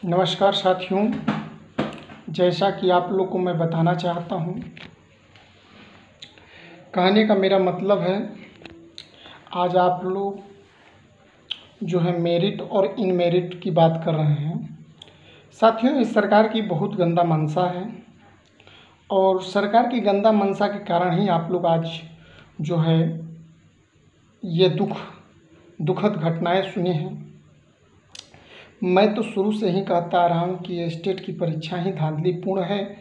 नमस्कार साथियों, जैसा कि आप लोग को मैं बताना चाहता हूँ, कहने का मेरा मतलब है आज आप लोग जो है मेरिट और इनमेरिट की बात कर रहे हैं। साथियों, इस सरकार की बहुत गंदा मंशा है और सरकार की गंदा मंशा के कारण ही आप लोग आज जो है ये दुखद घटनाएं सुने हैं। मैं तो शुरू से ही कहता आ रहा हूँ कि ये स्टेट की परीक्षा ही धांधलीपूर्ण है,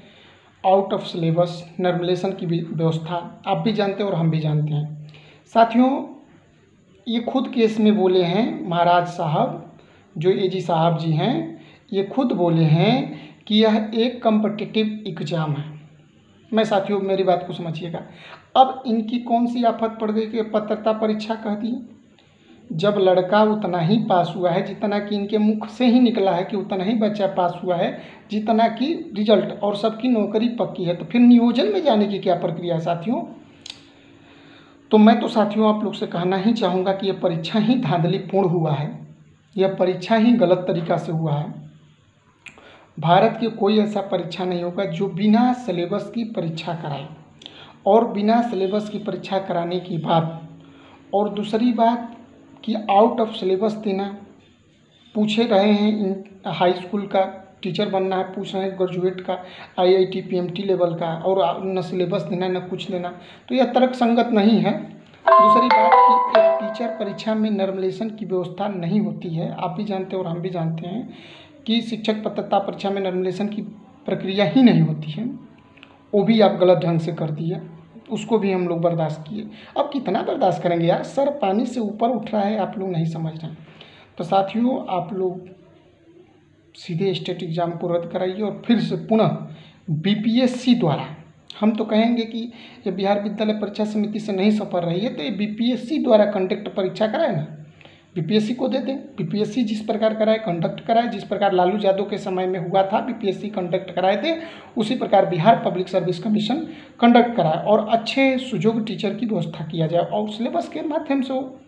आउट ऑफ सिलेबस, नॉर्मलाइजेशन की व्यवस्था आप भी जानते हैं और हम भी जानते हैं। साथियों, ये खुद केस में बोले हैं महाराज साहब, जो एजी साहब जी हैं, ये खुद बोले हैं कि यह एक कॉम्पिटिटिव एग्ज़ाम है। मैं साथियों मेरी बात को समझिएगा। अब इनकी कौन सी आफत पड़ गई कि पात्रता परीक्षा कह दी, जब लड़का उतना ही पास हुआ है जितना कि इनके मुख से ही निकला है कि उतना ही बच्चा पास हुआ है जितना कि रिजल्ट, और सबकी नौकरी पक्की है, तो फिर नियोजन में जाने की क्या प्रक्रिया है साथियों। तो मैं तो साथियों आप लोग से कहना ही चाहूँगा कि यह परीक्षा ही धांधलीपूर्ण हुआ है, यह परीक्षा ही गलत तरीक़ा से हुआ है। भारत की कोई ऐसा परीक्षा नहीं होगा जो बिना सिलेबस की परीक्षा कराए, और बिना सिलेबस की परीक्षा कराने की बात, और दूसरी बात कि आउट ऑफ सिलेबस देना। पूछे रहे हैं इन हाई स्कूल का टीचर बनना है, पूछ रहे हैं ग्रेजुएट का आईआईटी पीएमटी लेवल का, और न सिलेबस देना न कुछ देना, तो यह तर्क संगत नहीं है। दूसरी बात कि एक टीचर परीक्षा में नॉर्मलाइजेशन की व्यवस्था नहीं होती है। आप भी जानते हैं और हम भी जानते हैं कि शिक्षक पात्रता परीक्षा में नॉर्मलाइजेशन की प्रक्रिया ही नहीं होती है। वो भी आप गलत ढंग से कर दिए, उसको भी हम लोग बर्दाश्त किए। अब कितना बर्दाश्त करेंगे यार, सर पानी से ऊपर उठ रहा है, आप लोग नहीं समझ रहे हैं। तो साथियों, आप लोग सीधे स्टेट एग्ज़ाम को रद्द कराइए और फिर से पुनः बीपीएससी द्वारा, हम तो कहेंगे कि ये बिहार विद्यालय परीक्षा समिति से नहीं सफर रही है तो ये बीपीएससी द्वारा कंडक्ट परीक्षा कराए ना, बीपीएससी को दे दें। बीपीएससी जिस प्रकार कराए कंडक्ट कराए, जिस प्रकार लालू यादव के समय में हुआ था बीपीएससी कंडक्ट कराए थे, उसी प्रकार Bihar public service commission conduct कराए और अच्छे सुयोग्य टीचर की व्यवस्था किया जाए और सिलेबस के माध्यम से हो।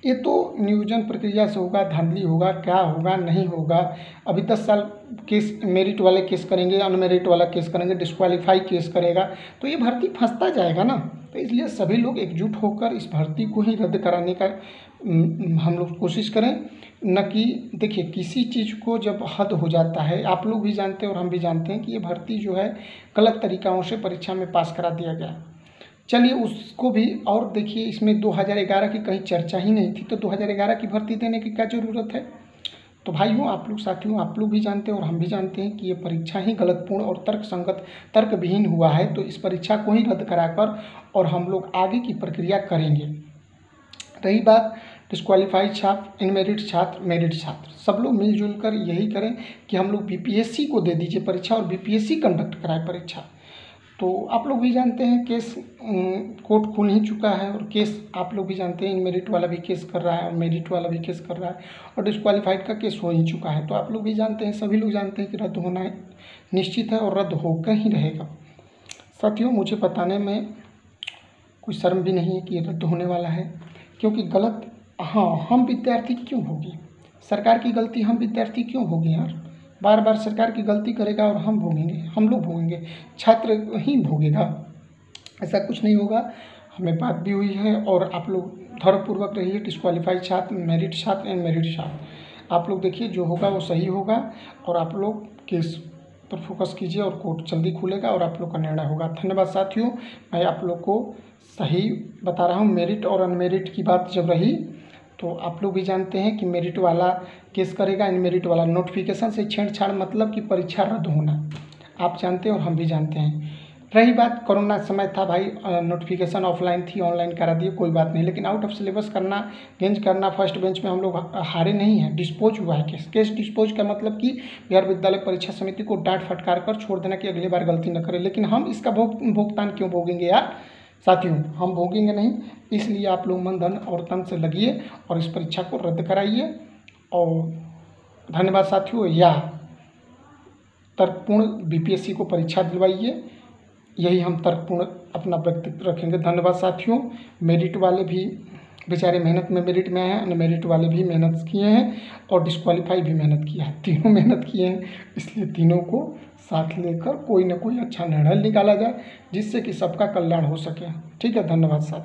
ये तो नियोजन प्रक्रिया से होगा, धांधली होगा, क्या होगा नहीं होगा। अभी 10 साल केस, मेरिट वाले केस करेंगे, अनमेरिट वाला केस करेंगे, डिस्क्वालीफाई केस करेगा, तो ये भर्ती फंसता जाएगा ना। तो इसलिए सभी लोग एकजुट होकर इस भर्ती को ही रद्द कराने का हम लोग कोशिश करें, न कि देखिए किसी चीज़ को जब हद हो जाता है, आप लोग भी जानते हैं और हम भी जानते हैं कि ये भर्ती जो है गलत तरीक़ों से परीक्षा में पास करा दिया गया। चलिए उसको भी, और देखिए इसमें 2011 की कहीं चर्चा ही नहीं थी, तो 2011 की भर्ती देने की क्या ज़रूरत है। तो भाइयों, आप लोग साथियों, आप लोग भी जानते हैं और हम भी जानते हैं कि ये परीक्षा ही गलतपूर्ण और तर्कसंगत, तर्कविहीन हुआ है। तो इस परीक्षा को ही रद्द कराकर और हम लोग आगे की प्रक्रिया करेंगे। रही बात डिस्क्वालीफाइड छात्र, इनमेरिट छात्र, मेरिट छात्र, सब लोग मिलजुल कर यही करें कि हम लोग बीपीएससी को दे दीजिए परीक्षा और बीपीएससी कंडक्ट कराए परीक्षा। तो आप लोग भी जानते हैं केस कोर्ट खुल ही चुका है, और केस आप लोग भी जानते हैं इनमेरिट वाला भी केस कर रहा है और मेरिट वाला भी केस कर रहा है, और डिस्क्वालीफाइड का केस हो ही चुका है। तो आप लोग भी जानते हैं, सभी लोग जानते हैं कि रद्द होना है निश्चित है और रद्द होकर ही रहेगा। साथियों, मुझे बताने में कोई शर्म भी नहीं है कि ये रद्द होने वाला है, क्योंकि गलत, हाँ, हम विद्यार्थी क्यों होगी, सरकार की गलती हम विद्यार्थी क्यों होगी यार। बार बार सरकार की गलती करेगा और हम भोगेंगे, हम लोग भोगेंगे, छात्र ही भोगेगा, ऐसा कुछ नहीं होगा। हमें बात भी हुई है और आप लोग धैर्यपूर्वक रहिए। डिस्क्वालीफाइड छात्र, मेरिट छात्र, मेरिट छात्र, आप लोग देखिए जो होगा वो सही होगा, और आप लोग केस पर फोकस कीजिए और कोर्ट जल्दी खुलेगा और आप लोग का निर्णय होगा। धन्यवाद साथियों, मैं आप लोग को सही बता रहा हूँ। मेरिट और अनमेरिट की बात जब रही तो आप लोग भी जानते हैं कि मेरिट वाला केस करेगा, इनमेरिट वाला। नोटिफिकेशन से छेड़छाड़ मतलब कि परीक्षा रद्द होना, आप जानते हैं और हम भी जानते हैं। रही बात, कोरोना समय था भाई, नोटिफिकेशन ऑफलाइन थी, ऑनलाइन करा दिए, कोई बात नहीं, लेकिन आउट ऑफ सिलेबस करना, गेंज करना, फर्स्ट बेंच में हम लोग हारे नहीं हैं, डिस्पोज हुआ है केस। केस डिस्पोज का मतलब कि बिहार विद्यालय परीक्षा समिति को डांट फटकार कर छोड़ देना कि अगली बार गलती न करे। लेकिन हम इसका भुगतान क्यों भोगेंगे यार साथियों, हम भोगेंगे नहीं। इसलिए आप लोग मन, धन और तन से लगिए और इस परीक्षा को रद्द कराइए। और धन्यवाद साथियों, या तर्कपूर्ण बीपीएससी को परीक्षा दिलवाइए, यही हम तर्कपूर्ण अपना व्यक्तित्व रखेंगे। धन्यवाद साथियों। मेरिट वाले भी बेचारे मेहनत में मेरिट में आए हैं, अनमेरिट वाले भी मेहनत किए हैं और डिस्क्वालीफाई भी मेहनत किया है, तीनों मेहनत किए हैं। इसलिए तीनों को साथ लेकर कोई ना कोई अच्छा निर्णय निकाला जाए जिससे कि सबका कल्याण हो सके। ठीक है, धन्यवाद साथी।